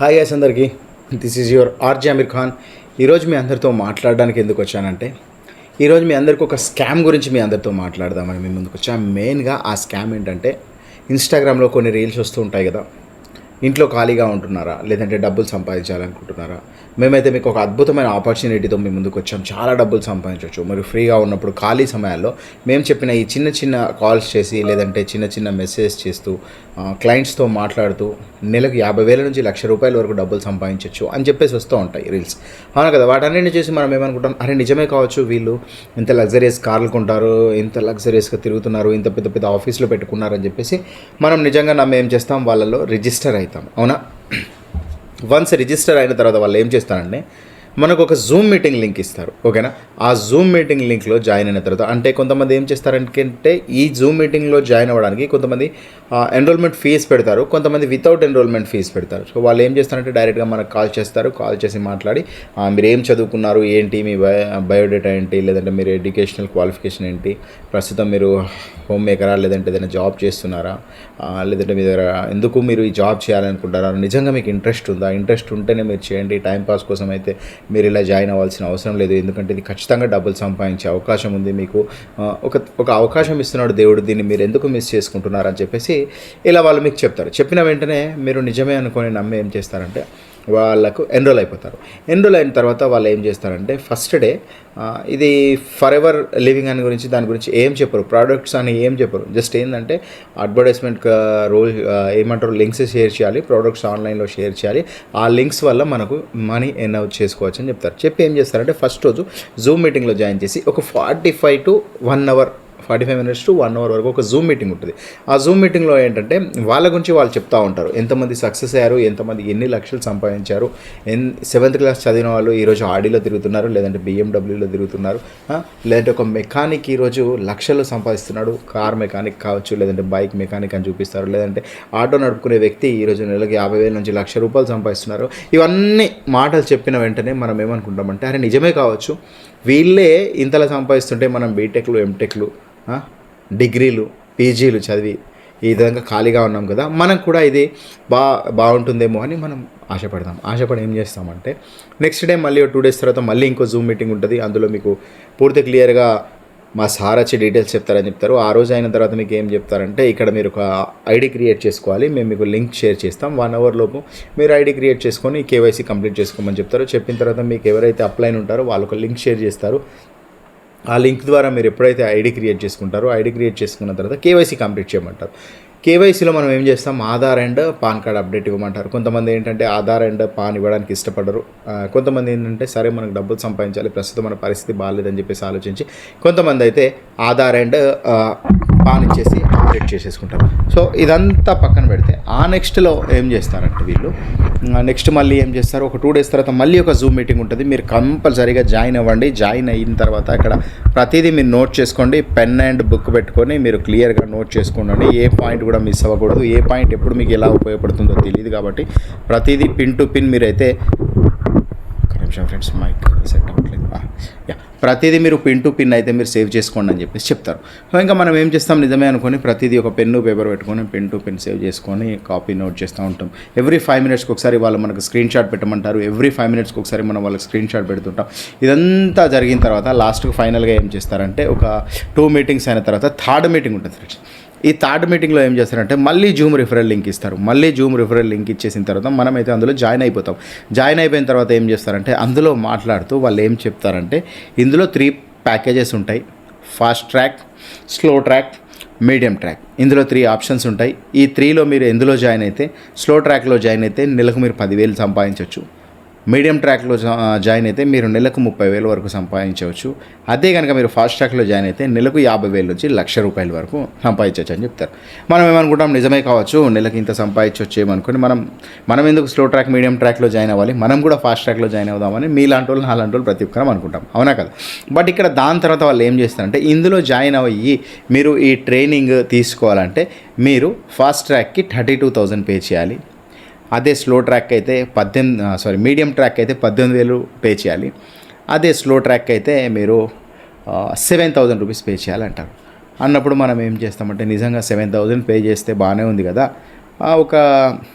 Hi guys అందరికీ, this is your RJ Aamir Khan. ఈరోజు మీ అందరితో మాట్లాడడానికి ఎందుకు వచ్చానంటే, ఈరోజు మీ అందరికీ ఒక స్కామ్ గురించి మీ అందరితో మాట్లాడదామని మీ ముందుకు వచ్చాను. మెయిన్గా ఆ స్కామ్ ఏంటంటే, ఇన్స్టాగ్రామ్లో కొన్ని రీల్స్ వస్తూ ఉంటాయి కదా. ఇంట్లో ఖాళీగా ఉంటున్నారా, లేదంటే డబ్బులు సంపాదించాలనుకుంటున్నారా? మేమైతే మీకు ఒక అద్భుతమైన ఆపర్చునిటీతో మీ ముందుకు వచ్చాం. చాలా డబ్బులు సంపాదించవచ్చు. మరి ఫ్రీగా ఉన్నప్పుడు ఖాళీ సమయాల్లో మేము చెప్పిన ఈ చిన్న చిన్న కాల్స్ చేసి, లేదంటే చిన్న చిన్న మెసేజ్ చేస్తూ, క్లయింట్స్తో మాట్లాడుతూ నెలకు 50,000 నుంచి ₹1,00,000 వరకు డబ్బులు సంపాదించవచ్చు అని చెప్పేసి వస్తూ ఉంటాయి రీల్స్. అవును కదా. వాటన్నిటిని చూసి మనం ఏమనుకుంటాం, అరే నిజమే కావచ్చు, వీళ్ళు ఇంత లగ్జరియస్ కార్లు కొంటారు, ఇంత లగ్జరియస్గా తిరుగుతున్నారు, ఇంత పెద్ద పెద్ద ఆఫీస్లో పెట్టుకున్నారని చెప్పేసి మనం నిజంగా ఏం చేస్తాం, వాళ్ళలో రిజిస్టర్ అవుతాం. అవునా? వన్స్ రిజిస్టర్ అయిన తర్వాత వాళ్ళు ఏం చేస్తారంటే, మనకు ఒక జూమ్ మీటింగ్ లింక్ ఇస్తారు. ఓకేనా? ఆ జూమ్ మీటింగ్ లింక్లో జాయిన్ అయిన తర్వాత, అంటే కొంతమంది ఏం చేస్తారంటే, ఈ జూమ్ మీటింగ్లో జాయిన్ అవ్వడానికి కొంతమంది ఎన్రోల్మెంట్ ఫీజు పెడతారు, కొంతమంది వితౌట్ ఎన్రోల్మెంట్ ఫీజు పెడతారు. సో వాళ్ళు ఏం చేస్తారంటే, డైరెక్ట్గా మనకు కాల్ చేస్తారు. కాల్ చేసి మాట్లాడి, మీరు ఏం చదువుకున్నారు, ఏంటి మీ బయోడేటా ఏంటి, లేదంటే మీరు ఎడ్యుకేషనల్ క్వాలిఫికేషన్ ఏంటి, ప్రస్తుతం మీరు హోమ్ మేకరా, లేదంటే ఏదైనా జాబ్ చేస్తున్నారా, లేదంటే మీ దగ్గర ఎందుకు మీరు ఈ జాబ్ చేయాలనుకుంటారా, నిజంగా మీకు ఇంట్రెస్ట్ ఉందా, ఇంట్రెస్ట్ ఉంటేనే మీరు చేయండి, టైంపాస్ కోసం అయితే మీరు ఇలా జాయిన్ అవ్వాల్సిన అవసరం లేదు, ఎందుకంటే ఇది ఖచ్చితంగా డబ్బులు సంపాదించే అవకాశం ఉంది మీకు, ఒక అవకాశం ఇస్తున్నాడు దేవుడు, దీన్ని మీరు ఎందుకు మిస్ చేసుకుంటున్నారు అని చెప్పేసి ఇలా వాళ్ళు మీకు చెప్తారు. చెప్పిన వెంటనే మీరు నిజమే అనుకొని నమ్మి ఏం చేస్తారంటే, వాళ్ళకు ఎన్రోల్ అయిపోతారు. ఎన్రోల్ అయిన తర్వాత వాళ్ళు ఏం చేస్తారంటే, ఫస్ట్ డే ఇది ఫర్ ఎవర్ లివింగ్ అని గురించి, దాని గురించి ఏం చెప్పరు, ప్రోడక్ట్స్ అని ఏం చెప్పరు. జస్ట్ ఏంటంటే అడ్వర్టైజ్మెంట్ రోల్ ఏమంటారు, లింక్స్ షేర్ చేయాలి, ప్రోడక్ట్స్ ఆన్లైన్లో షేర్ చేయాలి, ఆ లింక్స్ వల్ల మనకు మనీ ఎర్న్ చేసుకోవచ్చు అని చెప్తారు. చెప్పి ఏం చేస్తారంటే, ఫస్ట్ రోజు జూమ్ మీటింగ్లో జాయిన్ చేసి ఒక 45 to 1 hour, 45 minutes to 1 hour వరకు ఒక జూమ్ మీటింగ్ ఉంటుంది. ఆ జూమ్ మీటింగ్లో ఏంటంటే, వాళ్ళ గురించి వాళ్ళు చెప్తూ ఉంటారు, ఎంతమంది సక్సెస్ అయ్యారు, ఎంతమంది ఎన్ని లక్షలు సంపాదించారు, 7th క్లాస్ చదివిన వాళ్ళు ఈరోజు ఆడీలో తిరుగుతున్నారు, లేదంటే BMWలో తిరుగుతున్నారు, లేదంటే ఒక మెకానిక్ ఈరోజు లక్షలు సంపాదిస్తున్నాడు, కార్ మెకానిక్ కావచ్చు, లేదంటే బైక్ మెకానిక్ అని చూపిస్తారు, లేదంటే ఆటో నడుపుకునే వ్యక్తి ఈరోజు నెలకు 50,000 నుంచి ₹1,00,000 సంపాదిస్తున్నారు. ఇవన్నీ మాటలు చెప్పిన వెంటనే మనం ఏమనుకుంటామంటే, అరే నిజమే కావచ్చు, వీళ్ళే ఇంతలా సంపాదిస్తుంటే మనం బీటెక్లు, ఎంటెక్లు, డిగ్రీలు, పీజీలు చదివి ఈ విధంగా ఖాళీగా ఉన్నాం కదా, మనం కూడా ఇది బాగుంటుందేమో అని మనం ఆశపడి ఏం చేస్తామంటే, నెక్స్ట్ డే మళ్ళీ 2 days తర్వాత మళ్ళీ ఇంకో జూమ్ మీటింగ్ ఉంటుంది. అందులో మీకు పూర్తి క్లియర్గా మా సార్ వచ్చి డీటెయిల్స్ చెప్తారని చెప్తారు. ఆ రోజు అయిన తర్వాత మీకు ఏం చెప్తారంటే, ఇక్కడ మీరు ఒక ఐడి క్రియేట్ చేసుకోవాలి, మేము మీకు లింక్ షేర్ చేస్తాం, 1 hour లోపు మీరు ఐడి క్రియేట్ చేసుకొని KYC కంప్లీట్ చేసుకోమని చెప్తారు. చెప్పిన తర్వాత మీకు ఎవరైతే అప్లైన్ ఉంటారో వాళ్ళు ఒక లింక్ షేర్ చేస్తారు. ఆ లింక్ ద్వారా మీరు ఎప్పుడైతే ఐడి క్రియేట్ చేసుకుంటారో, ఐడి క్రియేట్ చేసుకున్న తర్వాత KYC కంప్లీట్ చేయమంటారు. KYCలో మనం ఏం చేస్తాం, Aadhaar and PAN card update ఇవ్వమంటారు. కొంతమంది ఏంటంటే ఆధార్ అండ్ పాన్ ఇవ్వడానికి ఇష్టపడరు. కొంతమంది ఏంటంటే, సరే మనకు డబ్బులు సంపాదించాలి, ప్రస్తుతం మన పరిస్థితి బాగాలేదని చెప్పేసి ఆలోచించి కొంతమంది అయితే ఆధార్ అండ్ పాన్ ఇచ్చేసి అప్డేట్ చేసేసుకుంటారు. సో ఇదంతా పక్కన పెడితే, ఆ నెక్స్ట్లో ఏం చేస్తారంటే వీళ్ళు, నెక్స్ట్ మళ్ళీ ఏం చేస్తారు, ఒక 2 days తర్వాత మళ్ళీ ఒక జూమ్ మీటింగ్ ఉంటుంది. మీరు కంపల్సరీగా జాయిన్ అవ్వండి. జాయిన్ అయిన తర్వాత అక్కడ ప్రతిదీ మీరు నోట్ చేసుకోండి, పెన్ అండ్ బుక్ పెట్టుకొని మీరు క్లియర్గా నోట్ చేసుకోండి. ఏ పాయింట్ కూడా మిస్ అవ్వకూడదు. ఏ పాయింట్ ఎప్పుడు మీకు ఎలా ఉపయోగపడుతుందో తెలియదు కాబట్టి ప్రతిదీ పిన్ టు పిన్ మీరైతే, ఒక నిమిషం ఫ్రెండ్స్, మైక్ సెట్ అవ్వట్లేదు, ప్రతిదీ మీరు పిన్ టు పిన్ అయితే మీరు సేవ్ చేసుకోండి అని చెప్పేసి చెప్తారు. సో ఇంకా మనం ఏం చేస్తాం, నిజమే అనుకొని ప్రతిదీ ఒక పెన్ను పేపర్ పెట్టుకొని పిన్ టు పిన్ సేవ్ చేసుకొని కాపీ నోట్ చేస్తూ ఉంటాం. ఎవ్రీ 5 minutesకి ఒకసారి వాళ్ళు మనకు స్క్రీన్ షాట్ పెట్టమంటారు. ఎవ్రీ 5 minutesకి ఒకసారి మనం వాళ్ళకి స్క్రీన్ షాట్ పెడుతుంటాం. ఇదంతా జరిగిన తర్వాత లాస్ట్కి ఫైనల్గా ఏం చేస్తారంటే, ఒక 2 meetings అయిన తర్వాత 3rd meeting ఉంటుంది ఫ్రెండ్స్. ఈ 3rd meetingలో ఏం చేస్తారంటే, మళ్ళీ జూమ్ రిఫరల్ లింక్ ఇస్తారు. మళ్ళీ జూమ్ రిఫరల్ లింక్ ఇచ్చేసిన తర్వాత మనమైతే అందులో జాయిన్ అయిపోతాం. జాయిన్ అయిపోయిన తర్వాత ఏం చేస్తారంటే, అందులో మాట్లాడుతూ వాళ్ళు ఏం చెప్తారంటే, ఇందులో 3 packages ఉంటాయి, fast track, slow track, medium track. ఇందులో 3 options ఉంటాయి. ఈ 3లో మీరు ఎందులో జాయిన్ అయితే, స్లో ట్రాక్లో జాయిన్ అయితే నెలకు మీరు 10,000 సంపాదించవచ్చు. మీడియం ట్రాక్లో జాయిన్ అయితే మీరు నెలకు 30,000 వరకు సంపాదించవచ్చు. అదే కనుక మీరు ఫాస్ట్ ట్రాక్లో జాయిన్ అయితే నెలకు 50,000 నుంచి ₹1,00,000 వరకు సంపాదించవచ్చు అని చెప్తారు. మనం ఏమనుకుంటాం, నిజమే కావచ్చు, నెలకు ఇంత సంపాదించవచ్చు ఏమనుకుని మనం ఎందుకు స్లో ట్రాక్, మీడియం ట్రాక్లో జాయిన్ అవ్వాలి, మనం కూడా ఫాస్ట్ ట్రాక్లో జాయిన్ అవుదామని మీలాంటి వాళ్ళు, నాలాంటి వాళ్ళు ప్రతి ఒక్కరం అనుకుంటాం. అవునా కదా? బట్ ఇక్కడ దాని తర్వాత వాళ్ళు ఏం చేస్తారంటే, ఇందులో జాయిన్ అయ్యి మీరు ఈ ట్రైనింగ్ తీసుకోవాలంటే మీరు ఫాస్ట్ ట్రాక్కి 32,000 పే చేయాలి. అదే స్లో ట్రాక్ అయితే మీడియం ట్రాక్ అయితే 18,000 పే చేయాలి. అదే స్లో ట్రాక్ అయితే మీరు 7,000 రూపీస్ పే చేయాలంటారు. అన్నప్పుడు మనం ఏం చేస్తామంటే, నిజంగా 7,000 పే చేస్తే బాగానే ఉంది కదా, ఒక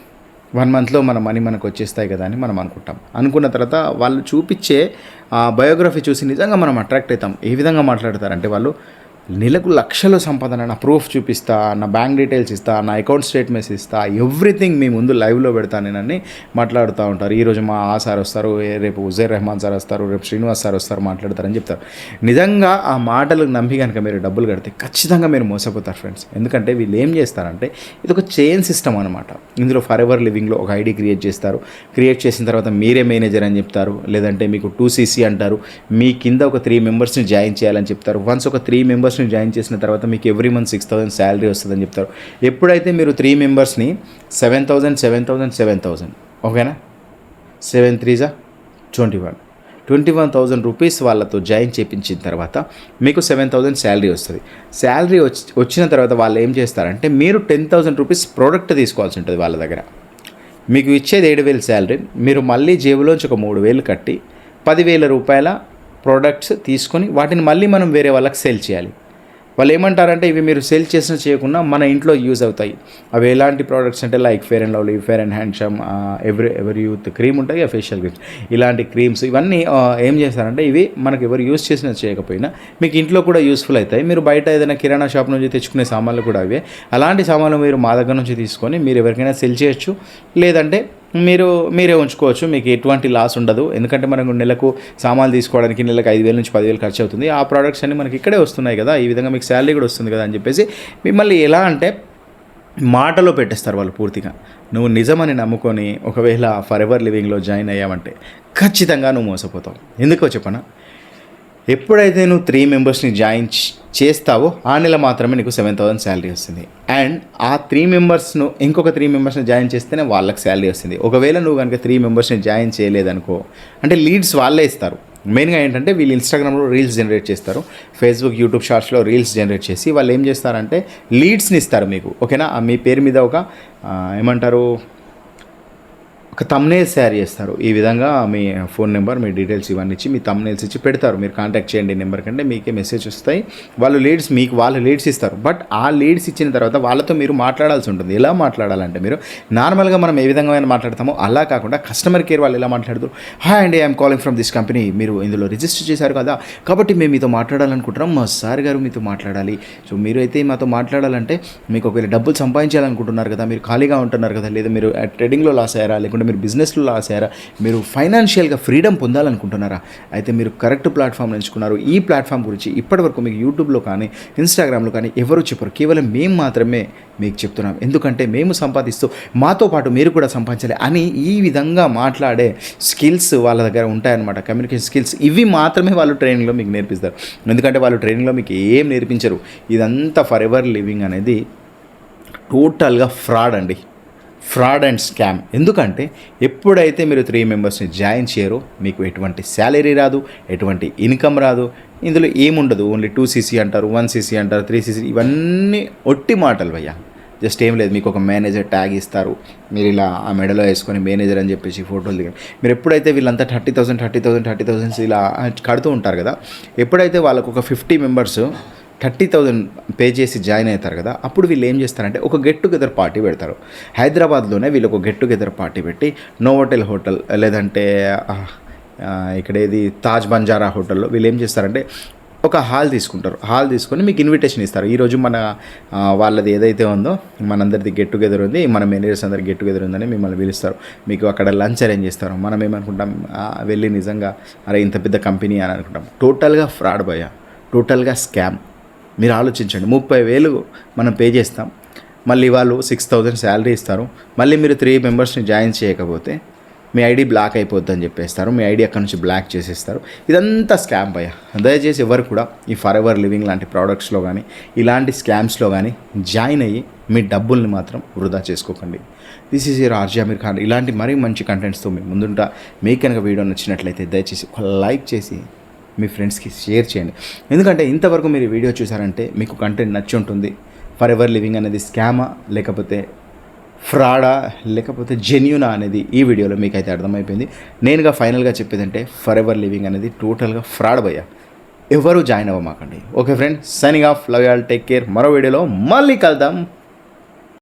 1 మంత్లో మన మనీ మనకు వచ్చేస్తాయి కదా అని మనం అనుకుంటాం. అనుకున్న తర్వాత వాళ్ళు చూపించే బయోగ్రఫీ చూసి నిజంగా మనం అట్రాక్ట్ అవుతాం. ఏ విధంగా మాట్లాడతారంటే వాళ్ళు నెలకు లక్షల సంపాదన, నా ప్రూఫ్ చూపిస్తా, నా బ్యాంక్ డీటెయిల్స్ ఇస్తా, నా అకౌంట్ స్టేట్మెంట్స్ ఇస్తా, ఎవ్రీథింగ్ మీ ముందు లైవ్లో పెడతా నేనని మాట్లాడుతూ ఉంటారు. ఈరోజు మా సార్ వస్తారు, రేపు ఉజైర్ రెహమాన్ సార్ వస్తారు, రేపు శ్రీనివాస్ సార్ వస్తారు మాట్లాడతారని చెప్తారు. నిజంగా ఆ మాటలకు నమ్మి కనుక మీరు డబ్బులు కడితే ఖచ్చితంగా మీరు మోసపోతారు ఫ్రెండ్స్. ఎందుకంటే వీళ్ళు ఏం చేస్తారంటే ఇది ఒక చైన్ సిస్టమ్ అనమాట. ఇందులో ఫర్ ఎవర్ లివింగ్లో ఒక ఐడి క్రియేట్ చేస్తారు. క్రియేట్ చేసిన తర్వాత మీరే మేనేజర్ అని చెప్తారు, లేదంటే మీకు 2cc అంటారు. మీ కింద ఒక 3 మెంబర్స్ని జాయిన్ చేయాలని చెప్తారు. వన్స్ ఒక 3 మెంబర్స్ని జాయిన్ చేసిన తర్వాత మీకు ఎవ్రీ మంత్ 6,000 శాలరీ వస్తుందని చెప్తారు. ఎప్పుడైతే మీరు 3 మెంబర్స్ని 7,000 ఓకేనా, 7 3 21,000 రూపీస్ వాళ్ళతో జాయిన్ చేయించిన తర్వాత మీకు 7,000 శాలరీ వస్తుంది. శాలరీ వచ్చిన తర్వాత వాళ్ళు ఏం చేస్తారంటే మీరు 10,000 రూపీస్ ప్రోడక్ట్ తీసుకోవాల్సి ఉంటుంది వాళ్ళ దగ్గర. మీకు ఇచ్చేది 7,000 శాలరీ, మీరు మళ్ళీ జేబులోంచి ఒక 3,000 కట్టి 10,000 రూపాయల ప్రోడక్ట్స్ తీసుకొని వాటిని మళ్ళీ మనం వేరే వాళ్ళకి సేల్ చేయాలి. వాళ్ళు ఏమంటారంటే ఇవి మీరు సేల్ చేసినా చేయకుండా మన ఇంట్లో యూజ్ అవుతాయి. అవి ఎలాంటి ప్రోడక్ట్స్ అంటే like fair and lovely, fair and handsome, ఎవరి యూత్ క్రీమ్ ఉంటాయి, ఫేషియల్ క్రీమ్స్, ఇలాంటి క్రీమ్స్ ఇవన్నీ ఏం చేస్తారంటే ఇవి మనకు ఎవరు యూజ్ చేసినా చేయకపోయినా మీకు ఇంట్లో కూడా యూస్ఫుల్ అవుతాయి. మీరు బయట ఏదైనా కిరాణా షాప్ నుంచి తెచ్చుకునే సామాన్లు కూడా అవే. అలాంటి సామాన్లు మీరు మా దగ్గర నుంచి తీసుకొని మీరు ఎవరికైనా సెల్ చేయొచ్చు, లేదంటే మీరే ఉంచుకోవచ్చు. మీకు ఎటువంటి లాస్ ఉండదు. ఎందుకంటే మనకు నెలకు సామాన్లు తీసుకోవడానికి నెలకు 5,000 నుంచి 10,000 ఖర్చు అవుతుంది. ఆ ప్రోడక్ట్స్ అన్ని మనకి ఇక్కడే వస్తున్నాయి కదా, ఈ విధంగా మీకు శాలరీ కూడా వస్తుంది కదా అని చెప్పేసి మిమ్మల్ని ఎలా అంటే మాటలో పెట్టేస్తారు వాళ్ళు పూర్తిగా. నువ్వు నిజమని నమ్ముకొని ఒకవేళ ఫర్ ఎవర్ లివింగ్లో జాయిన్ అయ్యావంటే ఖచ్చితంగా నువ్వు మోసపోతావు. ఎందుకో చెప్పనా, ఎప్పుడైతే నువ్వు 3 మెంబర్స్ని జాయిన్ చేస్తావో ఆ నెల మాత్రమే నీకు 7,000 శాలరీ వస్తుంది. అండ్ ఆ 3 మెంబర్స్ను ఇంకొక 3 మెంబర్స్ని జాయిన్ చేస్తేనే వాళ్ళకి శాలరీ వస్తుంది. ఒకవేళ నువ్వు కనుక 3 మెంబర్స్ని జాయిన్ చేయలేదనుకో, అంటే లీడ్స్ వాళ్ళే ఇస్తారు. మెయిన్గా ఏంటంటే వీళ్ళు ఇన్స్టాగ్రామ్లో రీల్స్ జనరేట్ చేస్తారు, ఫేస్బుక్, యూట్యూబ్ షార్ట్స్లో రీల్స్ జనరేట్ చేసి వాళ్ళు ఏం చేస్తారంటే లీడ్స్ని ఇస్తారు మీకు. ఓకేనా, మీ పేరు మీద ఒక ఏమంటారు ఒక థంబ్నెయిల్స్ తయారు చేస్తారు. ఈ విధంగా మీ ఫోన్ నెంబర్, మీ డీటెయిల్స్ ఇవన్నీ ఇచ్చి మీ థంబ్నెయిల్స్ ఇచ్చి పెడతారు. మీరు కాంటాక్ట్ చేయండి నెంబర్ కంటే మీకే మెసేజ్ వస్తాయి. వాళ్ళు లీడ్స్ ఇస్తారు. బట్ ఆ లీడ్స్ ఇచ్చిన తర్వాత వాళ్ళతో మీరు మాట్లాడాల్సి ఉంటుంది. ఎలా మాట్లాడాలంటే మీరు నార్మల్గా మనం ఏ విధంగా మాట్లాడతామో అలా కాకుండా కస్టమర్ కేర్ వాళ్ళు ఎలా మాట్లాడుతారు, హాయ్ అండి, I'm calling from this company, మీరు ఇందులో రిజిస్టర్ చేశారు కదా, కాబట్టి మేము మీతో మాట్లాడాలనుకుంటున్నాం, మా సార్ గారు మీతో మాట్లాడాలి. సో మీరు అయితే మాతో మాట్లాడాలంటే మీకు ఒకవేళ డబ్బులు సంపాదించాలనుకుంటున్నారు కదా, మీరు ఖాళీగా ఉంటున్నారు కదా, లేదా మీరు ట్రేడింగ్లో లాస్ అయ్యారా, లేకుంటే మీరు బిజినెస్లో లాస్ అయ్యారా, మీరు ఫైనాన్షియల్గా ఫ్రీడమ్ పొందాలనుకుంటున్నారా, అయితే మీరు కరెక్ట్ ప్లాట్ఫామ్ ఎంచుకున్నారు. ఈ ప్లాట్ఫామ్ గురించి ఇప్పటివరకు మీకు యూట్యూబ్లో కానీ ఇన్స్టాగ్రామ్లో కానీ ఎవరు చెప్పరు, కేవలం మేము మాత్రమే మీకు చెప్తున్నాం. ఎందుకంటే మేము సంపాదిస్తూ మాతో పాటు మీరు కూడా సంపాదించాలి అని ఈ విధంగా మాట్లాడే స్కిల్స్ వాళ్ళ దగ్గర ఉంటాయన్నమాట. కమ్యూనికేషన్ స్కిల్స్ ఇవి మాత్రమే వాళ్ళు ట్రైనింగ్లో మీకు నేర్పిస్తారు. ఎందుకంటే వాళ్ళు ట్రైనింగ్లో మీకు ఏం నేర్పించరు. ఇదంతా ఫర్ ఎవర్ లివింగ్ అనేది టోటల్గా ఫ్రాడ్ అండి, ఫ్రాడ్ అండ్ స్కామ్. ఎందుకంటే ఎప్పుడైతే మీరు 3 మెంబర్స్ని జాయిన్ చేయరో మీకు ఎటువంటి శాలరీ రాదు, ఎటువంటి ఇన్కమ్ రాదు. ఇందులో ఏముండదు. ఓన్లీ 2cc అంటారు, 1cc అంటారు, 3cc, ఇవన్నీ ఒట్టి మాటలు భయ్యా. జస్ట్ ఏం లేదు, మీకు ఒక మేనేజర్ ట్యాగ్ ఇస్తారు, మీరు ఇలా ఆ మెడలో వేసుకొని మేనేజర్ అని చెప్పేసి ఫోటోలు దిగండి. మీరు ఎప్పుడైతే వీళ్ళంతా 30,000 ఇలా కడుతూ ఉంటారు కదా, ఎప్పుడైతే వాళ్ళకు ఒక 50 మెంబర్స్ 30,000 పే చేసి జాయిన్ అవుతారు కదా, అప్పుడు వీళ్ళు ఏం చేస్తారంటే ఒక గెట్ టుగెదర్ పార్టీ పెడతారు. హైదరాబాద్లోనే వీళ్ళు ఒక గెట్ టుగెదర్ పార్టీ పెట్టి నోవోటెల్ హోటల్, లేదంటే ఇక్కడ ఏది తాజ్ బంజారా హోటల్లో వీళ్ళు ఏం చేస్తారంటే ఒక హాల్ తీసుకుంటారు. హాల్ తీసుకొని మీకు ఇన్విటేషన్ ఇస్తారు. ఈరోజు మన వాళ్ళది ఏదైతే ఉందో మనందరిది గెట్ టుగెదర్ ఉంది, మన మేనేజర్స్ అందరి గెట్ టుగెదర్ ఉందని మిమ్మల్ని పిలుస్తారు. మీకు అక్కడ లంచ్ అరేంజ్ చేస్తారు. మనం ఏమనుకుంటాం, వెళ్ళి నిజంగా అరే ఇంత పెద్ద కంపెనీ అని అనుకుంటాం. టోటల్గా ఫ్రాడ్ భయ్యా, టోటల్గా స్కామ్. మీరు ఆలోచించండి, 30,000 మనం పే చేస్తాం, మళ్ళీ వాళ్ళు 6,000 శాలరీ ఇస్తారు, మళ్ళీ మీరు 3 మెంబర్స్ని జాయిన్ చేయకపోతే మీ ఐడి బ్లాక్ అయిపోద్ది అని చెప్పేస్తారు. మీ ఐడి అక్కడ నుంచి బ్లాక్ చేసేస్తారు. ఇదంతా స్కామ్ భయ్యా. దయచేసి ఎవరు కూడా ఈ ఫర్ ఎవర్ లివింగ్ లాంటి ప్రోడక్ట్స్లో కానీ ఇలాంటి స్కామ్స్లో కానీ జాయిన్ అయ్యి మీ డబ్బుల్ని మాత్రం వృధా చేసుకోకండి. This is your RJ Aamir Khan. ఇలాంటి మరీ మంచి కంటెంట్స్తో మీ ముందుంటా. మీకు కనుక వీడియో నచ్చినట్లయితే దయచేసి ఒక లైక్ చేసి మీ ఫ్రెండ్స్కి షేర్ చేయండి. ఎందుకంటే ఇంతవరకు మీరు ఈ వీడియో చూసారంటే మీకు కంటెంట్ నచ్చి ఉంటుంది. ఫర్ ఎవర్ లివింగ్ అనేది స్కామా లేకపోతే ఫ్రాడా లేకపోతే జెన్యూనా అనేది ఈ వీడియోలో మీకు అయితే అర్థమైపోయింది. నేనుగా ఫైనల్గా చెప్పేదంటే ఫర్ ఎవర్ లివింగ్ అనేది టోటల్గా ఫ్రాడ్ భయ్యా. ఎవరు జాయిన్ అవ్వమాకండి. Okay friend, signing off, love you all, take care. మరో వీడియోలో మళ్ళీ కలుద్దాం.